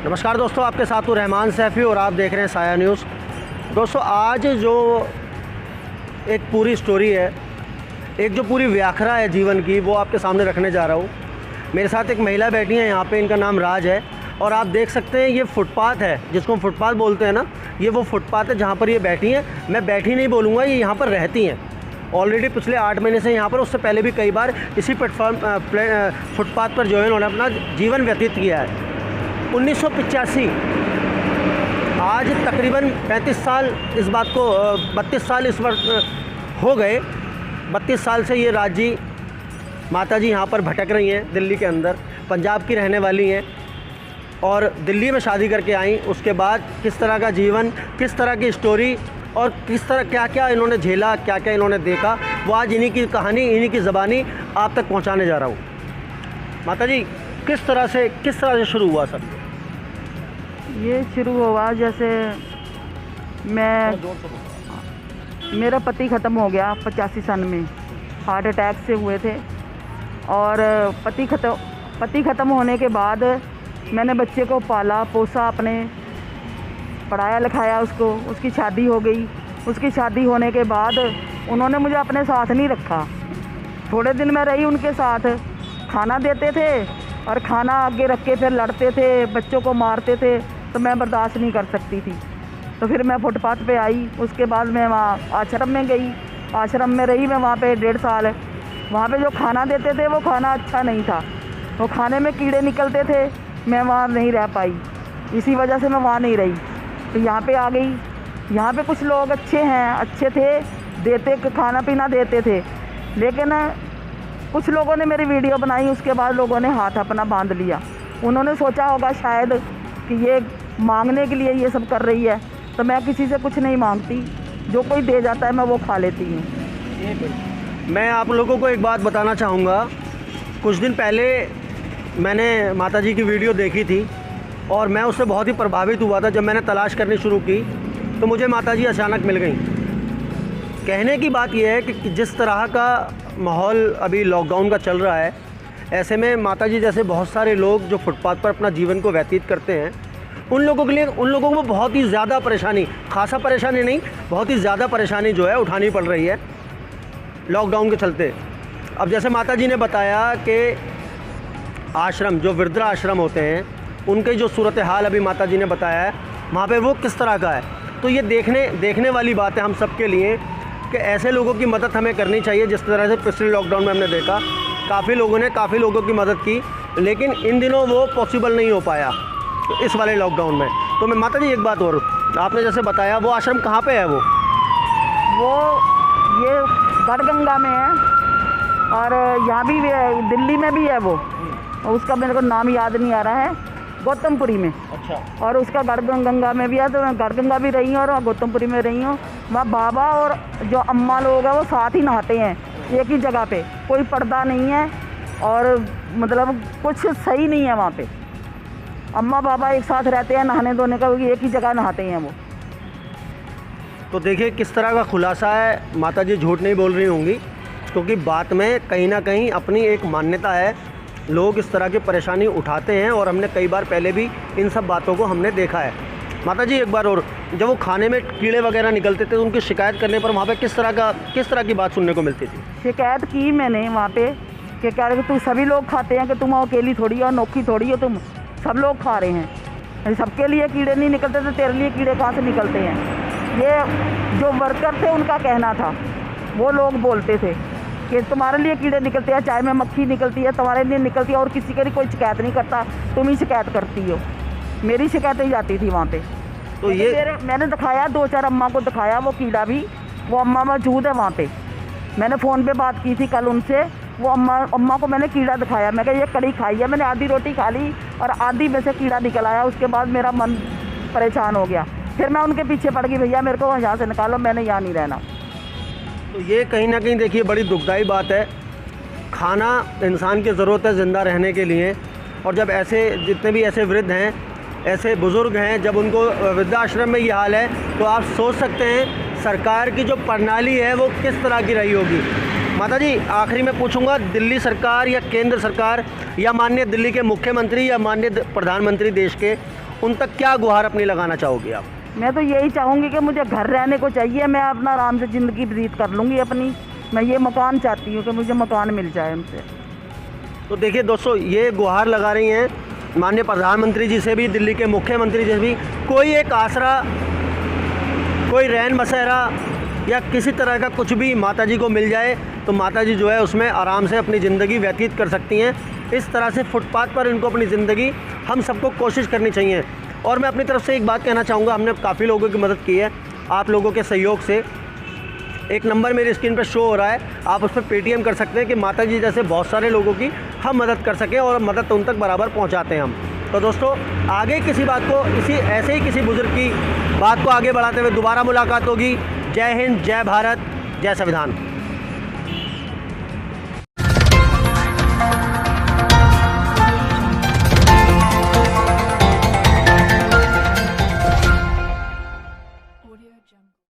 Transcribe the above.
नमस्कार दोस्तों, आपके साथ हूँ रहमान सैफ़ी और आप देख रहे हैं साया न्यूज़। दोस्तों, आज जो एक पूरी स्टोरी है, एक जो पूरी व्याख्या है जीवन की, वो आपके सामने रखने जा रहा हूँ। मेरे साथ एक महिला बैठी है यहाँ पे, इनका नाम राज है और आप देख सकते हैं ये फुटपाथ है, जिसको हम फुटपाथ बोलते हैं ना, ये वो फुटपाथ है जहाँ पर ये बैठी हैं। मैं बैठी नहीं बोलूँगा, ये यहाँ पर रहती हैं ऑलरेडी पिछले 8 महीने से यहाँ पर। उससे पहले भी कई बार इसी फुटपाथ पर जो है उन्होंने अपना जीवन व्यतीत किया है। 1985, आज तकरीबन 35 साल इस बात को 32 साल इस वर्ष हो गए। 32 साल से ये राज जी, माता जी यहाँ पर भटक रही हैं दिल्ली के अंदर। पंजाब की रहने वाली हैं और दिल्ली में शादी करके आई। उसके बाद किस तरह का जीवन, किस तरह की स्टोरी और किस तरह क्या क्या इन्होंने झेला, क्या क्या इन्होंने देखा, वो आज इन्हीं की कहानी, इन्हीं की ज़बानी आप तक पहुँचाने जा रहा हूँ। माता जी, किस तरह से शुरू हुआ सब? ये शुरू हुआ जैसे मेरा पति ख़त्म हो गया 85 सन में, हार्ट अटैक से हुए थे। और पति ख़त्म होने के बाद मैंने बच्चे को पाला पोसा, अपने पढ़ाया लिखाया उसको। उसकी शादी हो गई। उसकी शादी होने के बाद उन्होंने मुझे अपने साथ नहीं रखा। थोड़े दिन मैं रही उनके साथ, खाना देते थे और खाना आगे रख के फिर लड़ते थे, बच्चों को मारते थे, तो मैं बर्दाश्त नहीं कर सकती थी। तो फिर मैं फुटपाथ पे आई। उसके बाद मैं वहाँ आश्रम में गई। आश्रम में रही मैं वहाँ पे 1.5 साल। वहाँ पे जो खाना देते थे वो खाना अच्छा नहीं था, वो खाने में कीड़े निकलते थे। मैं वहाँ नहीं रह पाई, इसी वजह से मैं वहाँ नहीं रही। तो यहाँ पे आ गई। यहाँ पे कुछ लोग अच्छे थे, देते खाना पीना देते थे। लेकिन कुछ लोगों ने मेरी वीडियो बनाई, उसके बाद लोगों ने हाथ अपना बांध लिया। उन्होंने सोचा होगा शायद कि ये मांगने के लिए ये सब कर रही है। तो मैं किसी से कुछ नहीं मांगती, जो कोई दे जाता है मैं वो खा लेती हूँ। मैं आप लोगों को एक बात बताना चाहूँगा। कुछ दिन पहले मैंने माता जी की वीडियो देखी थी और मैं उससे बहुत ही प्रभावित हुआ था। जब मैंने तलाश करनी शुरू की तो मुझे माता जी अचानक मिल गई। कहने की बात यह है कि जिस तरह का माहौल अभी लॉकडाउन का चल रहा है, ऐसे में माता जी जैसे बहुत सारे लोग जो फुटपाथ पर अपना जीवन को व्यतीत करते हैं, उन लोगों के लिए, उन लोगों को बहुत ही ज़्यादा परेशानी, खासा परेशानी नहीं, बहुत ही ज़्यादा परेशानी जो है उठानी पड़ रही है लॉकडाउन के चलते। अब जैसे माता जी ने बताया कि आश्रम, जो वृद्धा आश्रम होते हैं, उनकी जो सूरत हाल अभी माता जी ने बताया है, वहाँ पे वो किस तरह का है। तो ये देखने वाली बात है हम सब के लिए कि ऐसे लोगों की मदद हमें करनी चाहिए। जिस तरह से पिछले लॉकडाउन में हमने देखा, काफ़ी लोगों ने काफ़ी लोगों की मदद की, लेकिन इन दिनों वो पॉसिबल नहीं हो पाया तो इस वाले लॉकडाउन में। तो मैं माता जी एक बात और, आपने जैसे बताया, वो आश्रम कहाँ पे है? वो ये गढ़गंगा में है और यहाँ भी दिल्ली में भी है वो। उसका मेरे को नाम याद नहीं आ रहा है, गौतमपुरी में। अच्छा। और उसका गढ़गंगा में भी है। तो मैं गढ़गंगा भी रही हूँ और गौतमपुरी में रही हूँ। वहाँ बाबा और जो अम्मा लोग हैं वो साथ ही नहाते हैं, एक ही जगह पे। कोई पर्दा नहीं है और मतलब कुछ सही नहीं है वहाँ पे। अम्मा बाबा एक साथ रहते हैं, नहाने धोने का एक ही जगह नहाते हैं वो। तो देखिए किस तरह का खुलासा है। माता जी झूठ नहीं बोल रही होंगी, क्योंकि बात में कहीं ना कहीं अपनी एक मान्यता है। लोग इस तरह की परेशानी उठाते हैं और हमने कई बार पहले भी इन सब बातों को हमने देखा है। माता जी एक बार और, जब वो खाने में कीड़े वगैरह निकलते थे तो उनकी शिकायत करने पर वहाँ पे किस तरह की बात सुनने को मिलती थी? शिकायत की मैंने वहाँ पे कि क्या तुम सभी लोग खाते हैं, कि तुम अकेली थोड़ी हो, अनोखी थोड़ी हो, तुम सब लोग खा रहे हैं। सबके लिए कीड़े नहीं निकलते तो तेरे लिए कीड़े कहाँ से निकलते हैं? ये जो वर्कर थे उनका कहना था। वो लोग बोलते थे कि तुम्हारे लिए कीड़े निकलते हैं, चाय में मक्खी निकलती है, तुम्हारे लिए निकलती है, और किसी के लिए कोई शिकायत नहीं करता, तुम ही शिकायत करती हो। मेरी शिकायतें जाती थी वहाँ पे। तो ये मैंने दिखाया, 2-4 अम्मा को दिखाया वो कीड़ा भी। वो अम्मा मौजूद है वहाँ पे। मैंने फ़ोन पे बात की थी कल उनसे। वो अम्मा को मैंने कीड़ा दिखाया। मैं कहा ये कड़ी खाई है, मैंने आधी रोटी खा ली और आधी में से कीड़ा निकल आया। उसके बाद मेरा मन परेशान हो गया। फिर मैं उनके पीछे पड़ गई, भैया मेरे को यहाँ से निकालो, मैंने यहाँ नहीं रहना। तो ये कहीं ना कहीं देखिए बड़ी दुखदाई बात है। खाना इंसान की ज़रूरत है ज़िंदा रहने के लिए, और जब ऐसे जितने भी ऐसे वृद्ध हैं, ऐसे बुज़ुर्ग हैं, जब उनको वृद्धाश्रम में ये हाल है, तो आप सोच सकते हैं सरकार की जो प्रणाली है वो किस तरह की रही होगी। माता जी आखिरी में पूछूंगा, दिल्ली सरकार या केंद्र सरकार या माननीय दिल्ली के मुख्यमंत्री या माननीय प्रधानमंत्री देश के, उन तक क्या गुहार अपनी लगाना चाहोगे आप? मैं तो यही चाहूँगी कि मुझे घर रहने को चाहिए, मैं अपना आराम से ज़िंदगी व्यतीत कर लूँगी अपनी। मैं ये मकान चाहती हूँ कि मुझे मकान मिल जाए उनसे। तो देखिए दोस्तों, ये गुहार लगा रही हैं माननीय प्रधानमंत्री जी से भी, दिल्ली के मुख्यमंत्री जी से भी, कोई एक आसरा, कोई रैन बसेरा या किसी तरह का कुछ भी माता जी को मिल जाए तो माता जी जो है उसमें आराम से अपनी ज़िंदगी व्यतीत कर सकती हैं। इस तरह से फुटपाथ पर इनको अपनी ज़िंदगी, हम सबको कोशिश करनी चाहिए। और मैं अपनी तरफ से एक बात कहना चाहूँगा, हमने काफ़ी लोगों की मदद की है आप लोगों के सहयोग से। एक नंबर मेरी स्क्रीन पर शो हो रहा है, आप उस पर पेटीएम कर सकते हैं कि माता जी जैसे बहुत सारे लोगों की हम मदद कर सकें और मदद उन तक बराबर पहुंचाते हैं हम। तो दोस्तों, आगे किसी बात को, इसी ऐसे ही किसी बुज़ुर्ग की बात को आगे बढ़ाते हुए दोबारा मुलाकात होगी। जय हिंद, जय भारत, जय संविधान।